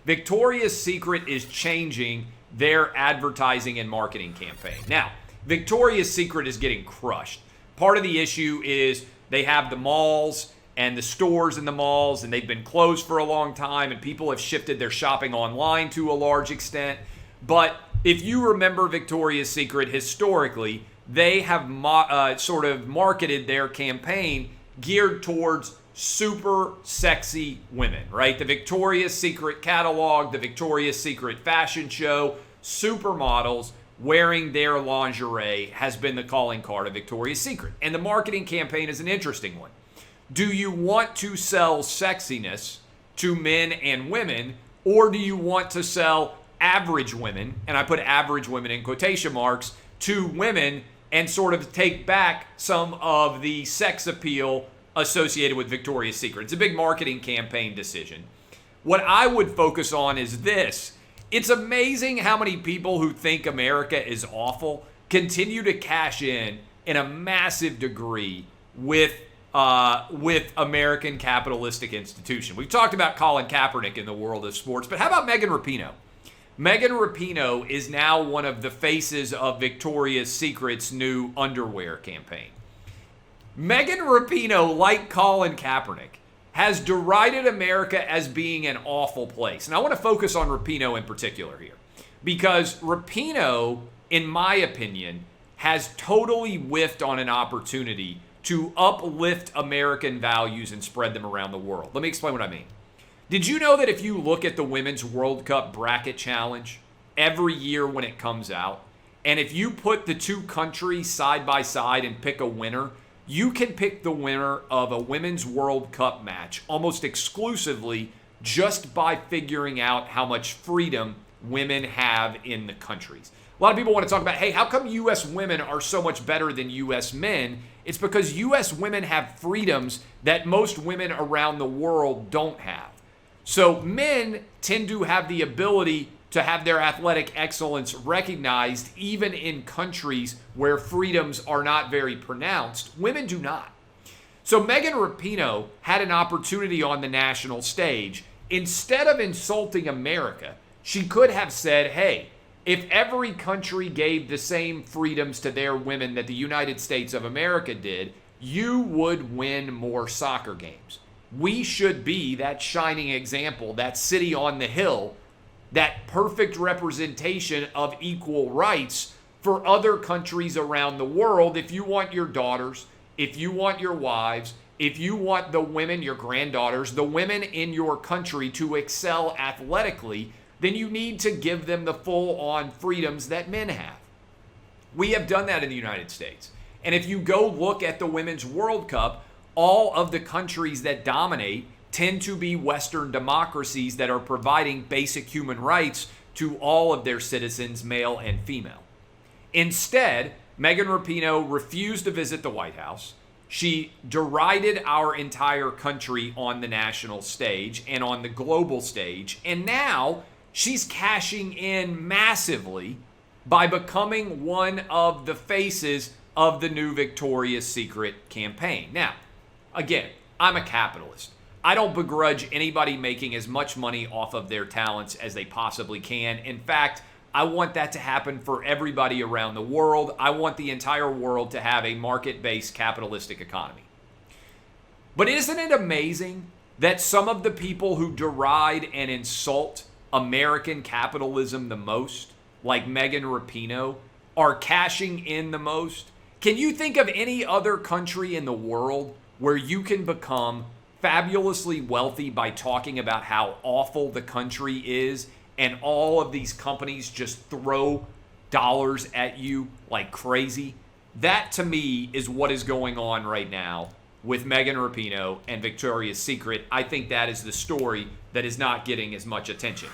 Victoria's Secret is changing their advertising and marketing campaign. Now, Victoria's Secret is getting crushed. Part of the issue is they have the malls and the stores in the malls, and they've been closed for a long time, and people have shifted their shopping online to a large extent. But if you remember Victoria's Secret historically, they have sort of marketed their campaign geared towards super sexy women, right? The Victoria's Secret catalog, the Victoria's Secret fashion show, supermodels wearing their lingerie has been the calling card of Victoria's Secret. And the marketing campaign is an interesting one. Do you want to sell sexiness to men and women, or do you want to sell average women, and I put average women in quotation marks, to women and sort of take back some of the sex appeal associated with Victoria's Secret? It's a big marketing campaign decision. What I would focus on is this. It's amazing how many people who think America is awful continue to cash in a massive degree with American capitalistic institution. We've talked about Colin Kaepernick in the world of sports, but how about Megan Rapinoe? Megan Rapinoe is now one of the faces of Victoria's Secret's new underwear campaign. Megan Rapinoe, like Colin Kaepernick, has derided America as being an awful place. And I want to focus on Rapinoe in particular here, because Rapinoe, in my opinion, has totally whiffed on an opportunity to uplift American values and spread them around the world. Let me explain what I mean. Did you know that if you look at the Women's World Cup Bracket Challenge every year when it comes out, and if you put the two countries side by side and pick a winner, you can pick the winner of a Women's World Cup match almost exclusively just by figuring out how much freedom women have in the countries. A lot of people want to talk about, hey, how come U.S. women are so much better than U.S. men? It's because U.S. women have freedoms that most women around the world don't have. So men tend to have the ability to have their athletic excellence recognized even in countries where freedoms are not very pronounced. Women do not. So Megan Rapinoe had an opportunity on the national stage. Instead of insulting America, she could have said, hey, if every country gave the same freedoms to their women that the United States of America did, you would win more soccer games. We should be that shining example, that city on the hill, that perfect representation of equal rights for other countries around the world. If you want your daughters, if you want your wives, if you want the women, your granddaughters, the women in your country to excel athletically, then you need to give them the full-on freedoms that men have. We have done that in the United States. And if you go look at the Women's World Cup, all of the countries that dominate tend to be Western democracies that are providing basic human rights to all of their citizens, male and female. Instead, Megan Rapinoe refused to visit the White House. She derided our entire country on the national stage and on the global stage. And now she's cashing in massively by becoming one of the faces of the new Victoria's Secret campaign. Now, again, I'm a capitalist. I don't begrudge anybody making as much money off of their talents as they possibly can. In fact, I want that to happen for everybody around the world. I want the entire world to have a market-based capitalistic economy. But isn't it amazing that some of the people who deride and insult American capitalism the most, like Megan Rapinoe, are cashing in the most? Can you think of any other country in the world where you can become fabulously wealthy by talking about how awful the country is, and all of these companies just throw dollars at you like crazy? That, to me, is what is going on right now with Megan Rapinoe and Victoria's Secret. I think that is the story that is not getting as much attention.